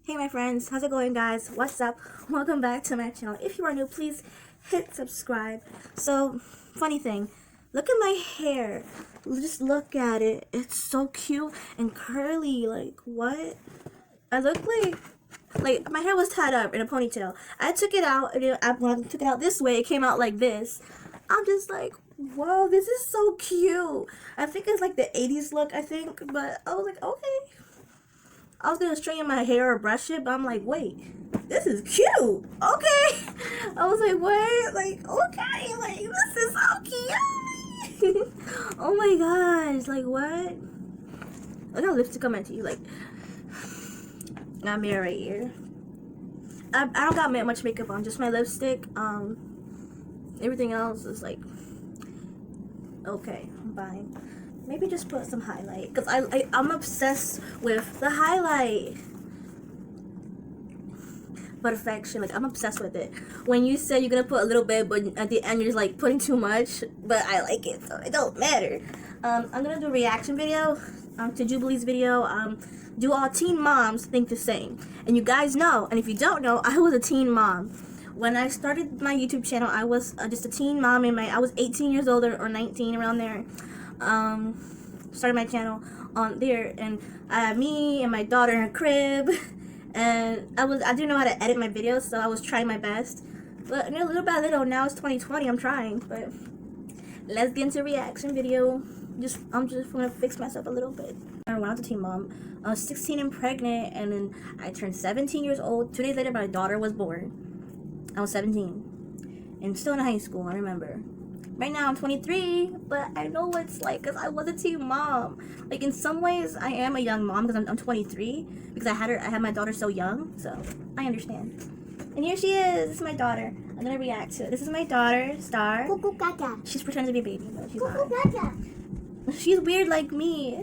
Hey my friends, how's it going guys? What's up? Welcome back to my channel. If you are new, please hit subscribe. So, funny thing, look at my hair. Just look at it. It's so cute and curly. Like, what? I look like my hair was tied up in a ponytail. I took it out, and when I took it out this way, it came out like this. I'm just like, whoa, this is so cute. I think it's like the 80s look, but I was like, okay. I was gonna straighten my hair or brush it, but I'm like, wait, this is cute. Okay. I was like, what? Like, okay, like this is so cute. Oh my gosh, like what? Look how lipstick I'm into you. Like, got mirror right here. I don't got much makeup on, just my lipstick. Everything else is like, okay, I'm fine. Maybe just put some highlight, because I'm obsessed with the highlight. Perfection, like I'm obsessed with it. When you said you're gonna put a little bit, but at the end you're just like putting too much, but I like it, so it don't matter. I'm gonna do a reaction video to Jubilee's video. Do all teen moms think the same? And you guys know, and if you don't know, I was a teen mom. When I started my YouTube channel, I was just a teen mom. I was 18 years old or 19, around there. Started my channel on there, and me and my daughter in her crib, and I didn't know how to edit my videos, so I was trying my best, but little by little, now it's 2020, I'm trying. But let's get into reaction video. I'm just gonna fix myself a little bit. When I was a teen mom, I was 16 and pregnant, and then I turned 17 years old. 2 days later, my daughter was born. I was 17 and still in high school, I remember. Right now I'm 23, but I know what it's like because I was a teen mom. Like, in some ways I am a young mom because I'm 23, because I had my daughter so young, so I understand. And here she is. This is my daughter. I'm gonna react to it. This is my daughter, Star. She's pretending to be a baby, but she's not. She's weird like me.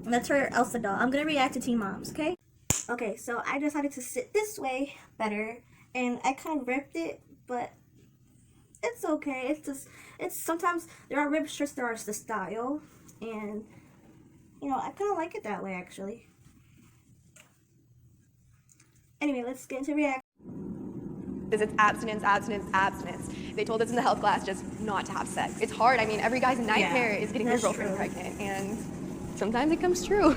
And that's her Elsa doll. I'm gonna react to teen moms, okay? Okay, so I decided to sit this way better, and I kind of ripped it, but it's okay. It's sometimes there are ripped shirts that are the style, and I kind of like it that way actually. Anyway, let's get into react. It's abstinence, abstinence, abstinence. They told us in the health class just not to have sex. It's hard. I mean, every guy's nightmare is getting their girlfriend pregnant, and sometimes it comes true.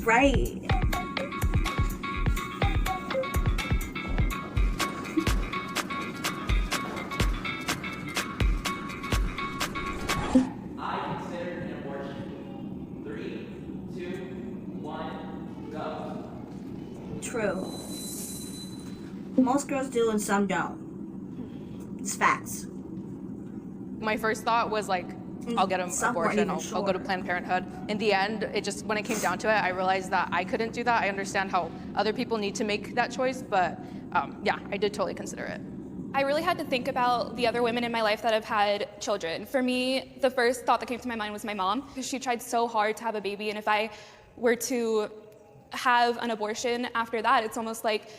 Right. True. Most girls do and some don't. It's facts. My first thought was like, I'll get an abortion, I'll go to Planned Parenthood. In the end, when it came down to it, I realized that I couldn't do that. I understand how other people need to make that choice, but yeah, I did totally consider it. I really had to think about the other women in my life that have had children. For me, the first thought that came to my mind was my mom, because she tried so hard to have a baby, and if I were to have an abortion after that, it's almost like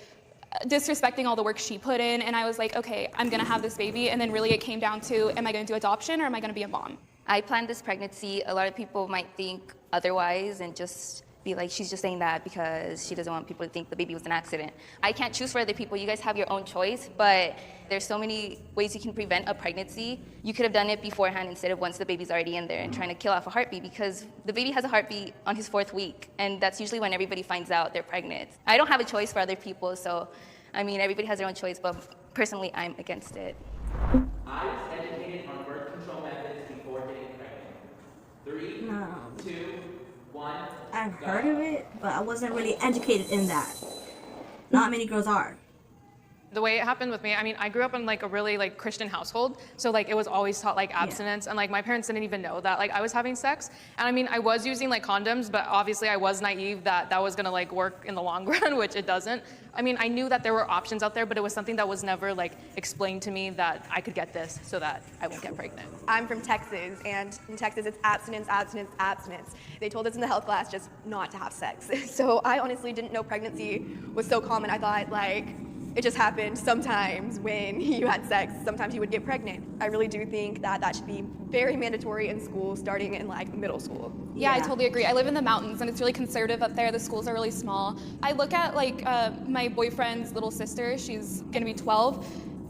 disrespecting all the work she put in. And I was like, okay, I'm gonna have this baby, and then really it came down to, am I gonna do adoption or am I gonna be a mom? I planned this pregnancy. A lot of people might think otherwise and just be like, she's just saying that because she doesn't want people to think the baby was an accident. I can't choose for other people. You guys have your own choice, but there's so many ways you can prevent a pregnancy. You could have done it beforehand instead of once the baby's already in there and trying to kill off a heartbeat, because the baby has a heartbeat on his 4th week, and that's usually when everybody finds out they're pregnant. I don't have a choice for other people, so I mean, everybody has their own choice, but personally, I'm against it. I was educated on birth control methods before getting pregnant. 3, 2, 1. I've heard of it, but I wasn't really educated in that. Not many girls are. The way it happened with me, I mean, I grew up in like a really like Christian household, so like it was always taught like abstinence, and like my parents didn't even know that like I was having sex. And I mean, I was using like condoms, but obviously I was naive that was gonna like work in the long run, which it doesn't. I mean, I knew that there were options out there, but it was something that was never like explained to me that I could get this so that I won't get pregnant. I'm from Texas, and in Texas it's abstinence, abstinence, abstinence. They told us in the health class just not to have sex. So I honestly didn't know pregnancy was so common. I thought like It just happened sometimes when you had sex, sometimes you would get pregnant. I really do think that that should be very mandatory in school, starting in like middle school. Yeah, I totally agree. I live in the mountains and it's really conservative up there. The schools are really small. I look at like my boyfriend's little sister, she's gonna be 12,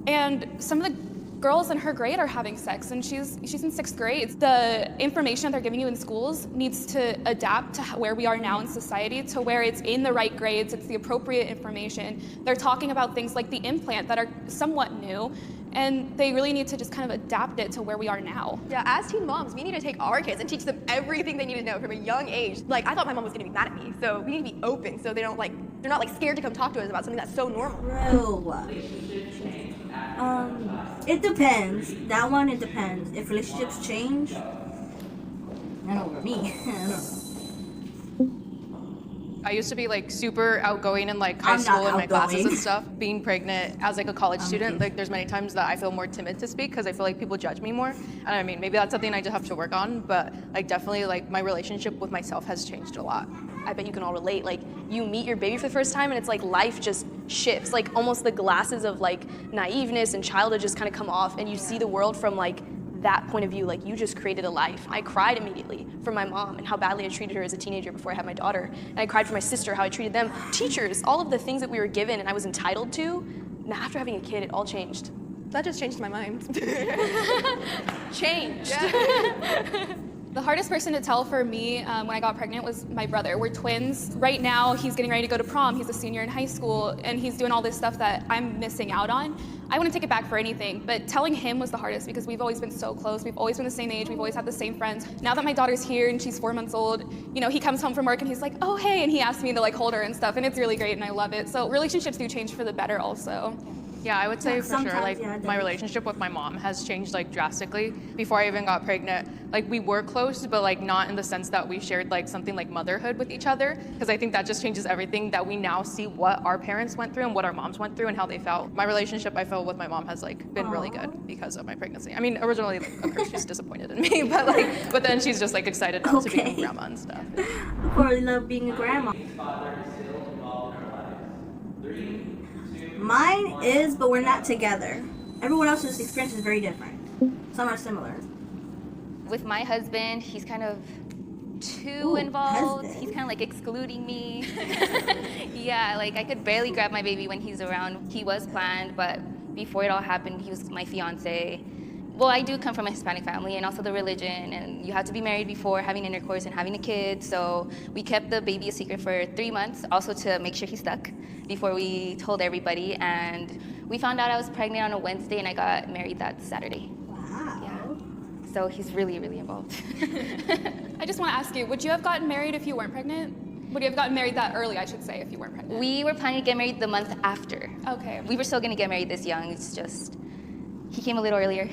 and some of the girls in her grade are having sex, and she's in 6th grade. The information they're giving you in schools needs to adapt to where we are now in society, to where it's in the right grades, it's the appropriate information. They're talking about things like the implant that are somewhat new, and they really need to just kind of adapt it to where we are now. Yeah, as teen moms, we need to take our kids and teach them everything they need to know from a young age. Like, I thought my mom was gonna be mad at me, so we need to be open so they're not like scared to come talk to us about something that's so normal. It depends. That one, it depends. If relationships change, I know for me. I don't know. I used to be like super outgoing in like high I'm not school in my classes outgoing. and stuff. Being pregnant as like a college student, like there's many times that I feel more timid to speak because I feel like people judge me more. And I mean, maybe that's something I just have to work on, but like definitely like my relationship with myself has changed a lot. I bet you can all relate. Like, you meet your baby for the first time and it's like life just shifts. Like, almost the glasses of like naiveness and childhood just kind of come off, and you see the world from like that point of view. Like, you just created a life. I cried immediately for my mom and how badly I treated her as a teenager before I had my daughter. And I cried for my sister, how I treated them. Teachers, all of the things that we were given and I was entitled to. Now, after having a kid, it all changed. That just changed my mind. Changed. The hardest person to tell for me when I got pregnant was my brother. We're twins. Right now, he's getting ready to go to prom. He's a senior in high school, and he's doing all this stuff that I'm missing out on. I wouldn't take it back for anything, but telling him was the hardest because we've always been so close. We've always been the same age. We've always had the same friends. Now that my daughter's here and she's 4 months old, you know, he comes home from work and he's like, oh, hey, and he asks me to like hold her and stuff, and it's really great and I love it. So relationships do change for the better also. Yeah, I would say Yeah, for sure, sometimes, like yeah, it my does. relationship with my mom has changed like drastically. Before I even got pregnant, like we were close, but like not in the sense that we shared like something like motherhood with each other. Because I think that just changes everything, that we now see what our parents went through and what our moms went through and how they felt. My relationship, I feel, with my mom has like been really good because of my pregnancy. I mean, originally, like, of course, she's disappointed in me, but then she's just like excited now to be a grandma and stuff. Of course, I love being a grandma. Father is still involved in our lives. 3, 2, Mine is, but we're not together. Everyone else's experience is very different. Some are similar. With my husband, he's kind of too Ooh, involved. husband. He's kind of like excluding me. Yeah, like I could barely grab my baby when he's around. He was planned, but before it all happened, he was my fiance. Well, I do come from a Hispanic family, and also the religion, and you have to be married before having intercourse and having a kid. So we kept the baby a secret for 3 months, also to make sure he stuck before we told everybody. And we found out I was pregnant on a Wednesday, and I got married that Saturday. Wow. Yeah. So he's really, really involved. I just want to ask you, would you have gotten married if you weren't pregnant? Would you have gotten married that early, I should say, if you weren't pregnant? We were planning to get married the month after. Okay. We were still going to get married this young. It's just, he came a little earlier.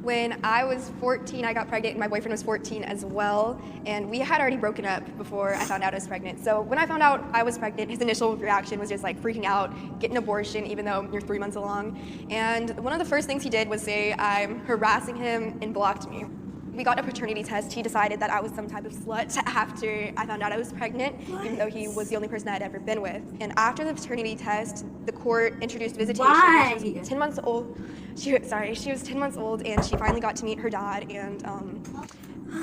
When I was 14, I got pregnant, and my boyfriend was 14 as well, and we had already broken up before I found out I was pregnant. So when I found out I was pregnant, his initial reaction was just like freaking out, get an abortion even though you're 3 months along. And one of the first things he did was say I'm harassing him and blocked me. We got a paternity test. He decided that I was some type of slut after I found out I was pregnant, even though he was the only person I'd ever been with. And after the paternity test, the court introduced visitation. Why? She was 10 months old. She was 10 months old, and she finally got to meet her dad. And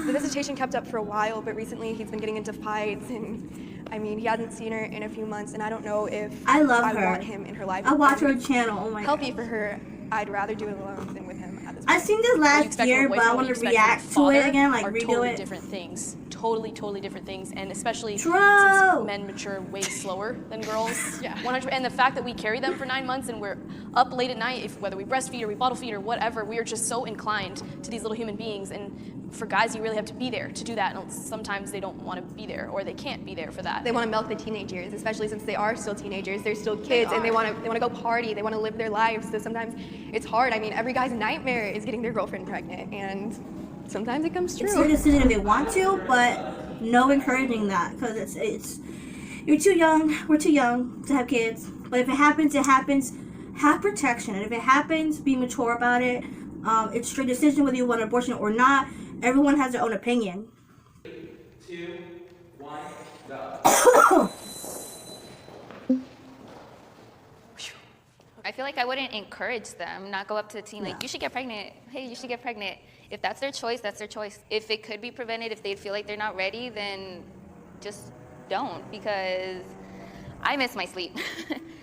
the visitation kept up for a while, but recently he's been getting into fights, and I mean, he hasn't seen her in a few months, and I don't know if I love her. want him in her life. I watch her channel. Oh my Healthy god. for her. I'd rather do it alone than with him at this point. I've seen this last year, but I want to react to it again, like are redo totally it. different things. Totally different things, and especially True. since men mature way slower than girls. Yeah. 100%. And the fact that we carry them for 9 months and we're up late at night, if whether we breastfeed or we bottle feed or whatever, we are just so inclined to these little human beings. And for guys, you really have to be there to do that. And sometimes they don't want to be there, or they can't be there for that. They want to milk the teenage years, especially since they are still teenagers. They're still kids, and they want to go party. They want to live their lives. So sometimes it's hard. I mean, every guy's nightmare is getting their girlfriend pregnant, and sometimes it comes It's their true. decision if they want to, but no encouraging that, because it's you're too young. We're too young to have kids. But if it happens, it happens. Have protection, and if it happens, be mature about it. It's your decision whether you want an abortion or not. Everyone has their own opinion. 2, 1, go. feel like I wouldn't encourage them, not go up to the teen like, you should get pregnant. Hey, you should get pregnant. If that's their choice, that's their choice. If it could be prevented, if they feel like they're not ready, then just don't, because I miss my sleep.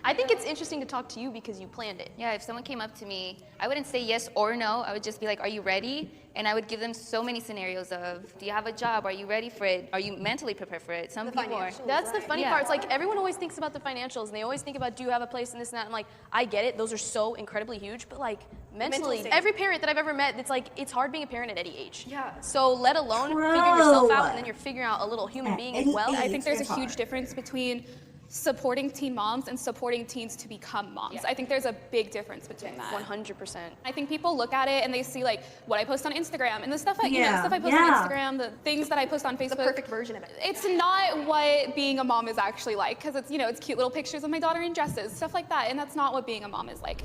I think it's interesting to talk to you because you planned it. Yeah, if someone came up to me, I wouldn't say yes or no. I would just be like, are you ready? And I would give them so many scenarios of, do you have a job? Are you ready for it? Are you mentally prepared for it? Some people are. That's the funny part. It's like everyone always thinks about the financials and they always think about, do you have a place and this and that? And like, I get it. Those are so incredibly huge. But like mentally, every parent that I've ever met, it's like, it's hard being a parent at any age. Yeah. So let alone figuring yourself out and then you're figuring out a little human being as well. I think there's a huge difference between supporting teen moms and supporting teens to become moms. I think there's a big difference between that. 100%. I think people look at it and they see like what I post on Instagram and the stuff I, stuff I post on Instagram, the things that I post on Facebook. The perfect version of it. It's not what being a mom is actually like, because it's, it's cute little pictures of my daughter in dresses, stuff like that, and that's not what being a mom is like.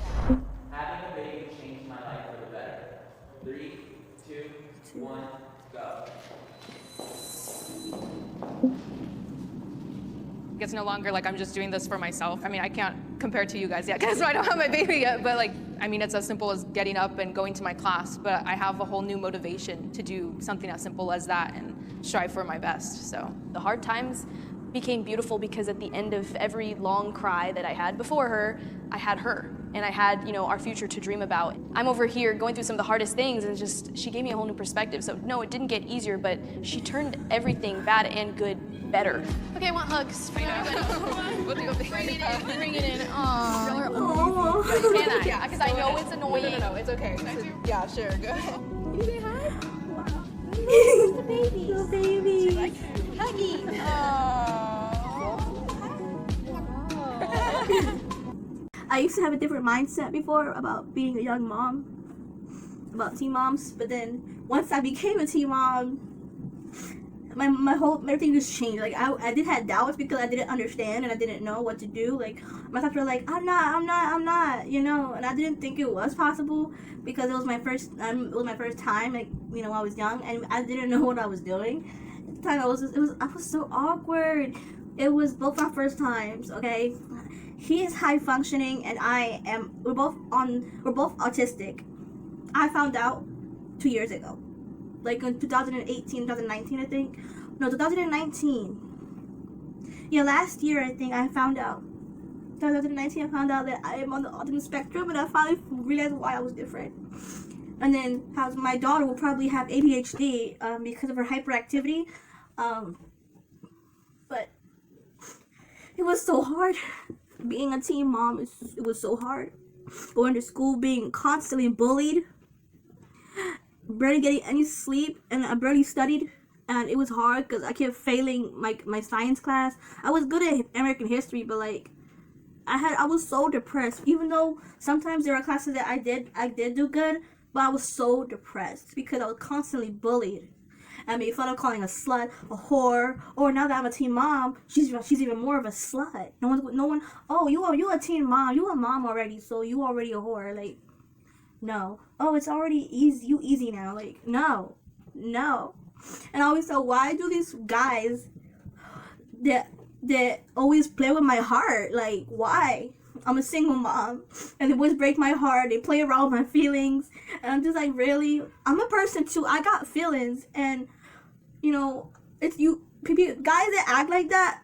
Having a baby changed my life for the better. 3, 2, 1, go. It's no longer like I'm just doing this for myself. I mean, I can't compare to you guys yet because I don't have my baby yet, but like, I mean, it's as simple as getting up and going to my class, but I have a whole new motivation to do something as simple as that and strive for my best, so. The hard times became beautiful because at the end of every long cry that I had before her, I had her. And I had, our future to dream about. I'm over here going through some of the hardest things and she gave me a whole new perspective. So no, it didn't get easier, but she turned everything bad and good better. Okay, I want hugs. Bring it in. Oh. Can I? Yeah, because I know it's annoying. No, it's okay. Yeah, sure, go ahead. Can you say hi? The baby. The baby. Huggy. I used to have a different mindset before about being a young mom, about teen moms, but then once I became a teen mom, my whole everything just changed. Like I did have doubts because I didn't understand and I didn't know what to do. Like my thoughts were like, I'm not, and I didn't think it was possible because it was my first time, like I was young and I didn't know what I was doing. At the time I was so awkward. It was both our first times, okay? He is high functioning and we're both autistic. I found out 2 years ago. Like in 2018, 2019, I think. No, 2019. Yeah, last year, I think, I found out. 2019, I found out that I am on the autism spectrum, and I finally realized why I was different. And then how my daughter will probably have ADHD because of her hyperactivity. But it was so hard. Being a teen mom, it was so hard. Going to school, being constantly bullied. Barely getting any sleep, and I barely studied, and it was hard because I kept failing my science class. I was good at American history, but like I was so depressed. Even though sometimes there were classes that I did do good, but I was so depressed because I was constantly bullied. I made fun of calling a slut, a whore, or now that I'm a teen mom, she's even more of a slut. No one. Oh, you a teen mom, you a mom already, so you already a whore. Like, no. Oh, it's already easy now. Like, no. And I always thought, why do these guys that always play with my heart? Like, why? I'm a single mom, and they always break my heart. They play around with my feelings, and I'm just like, really? I'm a person too. I got feelings, and it's guys that act like that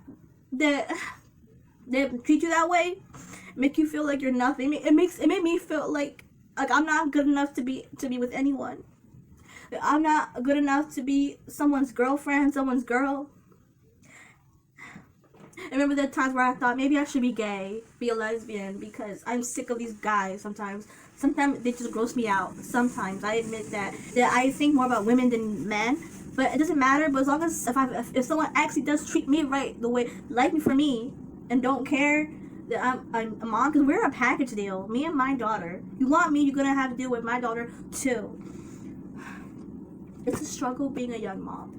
treat you that way, make you feel like you're nothing. It made me feel like I'm not good enough to be with anyone. I'm not good enough to be someone's girlfriend, someone's girl. I remember the times where I thought maybe I should be gay, be a lesbian, because I'm sick of these guys sometimes. Sometimes they just gross me out. Sometimes I admit that I think more about women than men, but it doesn't matter. But as long as if someone actually does treat me right, the way like me for me, and don't care that I'm a mom, because we're a package deal. Me and my daughter. You want me, you're gonna have to deal with my daughter too. It's a struggle being a young mom.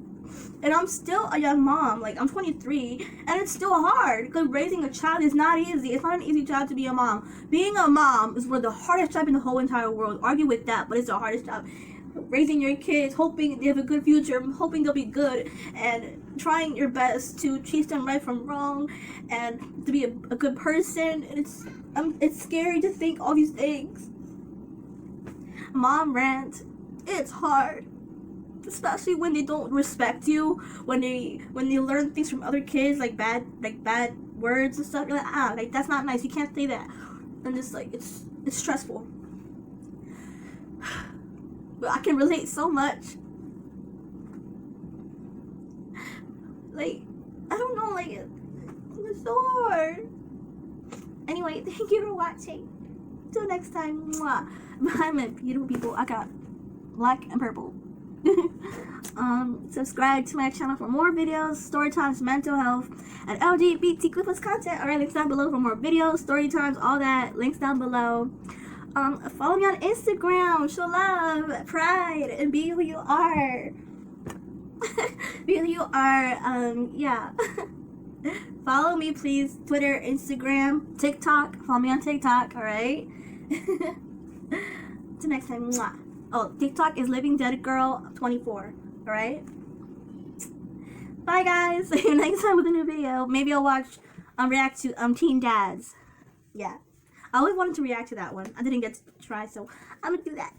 And I'm still a young mom, like I'm 23, and it's still hard because raising a child is not easy. It's not an easy job to be a mom. Being a mom is one of the hardest jobs in the whole entire world. Argue with that, but it's the hardest job. raising your kids, hoping they have a good future, hoping they'll be good, and trying your best to teach them right from wrong, and to be a good person. It's scary to think all these things. Mom rant. It's hard, especially when they don't respect you, when they learn things from other kids, like bad words and stuff. You're like, like that's not nice. You can't say that, and just like it's stressful. But I can relate so much. Like, I don't know, like it's so hard. Anyway, thank you for watching. Till next time. Mwah. Bye, my beautiful people. I got black and purple. Subscribe to my channel for more videos, story times, mental health, and LGBTQ plus content. Alright, links down below for more videos, story times, all that. Links down below. Follow me on Instagram. Show love, pride, and be who you are. Be who you are. Yeah. Follow me, please. Twitter, Instagram, TikTok. Follow me on TikTok. Alright. Till next time. Mwah. Oh, TikTok is Living Dead Girl 24. Alright? Bye, guys. See you next time with a new video. Maybe I'll react to Teen Dads. Yeah. I always wanted to react to that one. I didn't get to try, so I'm gonna do that.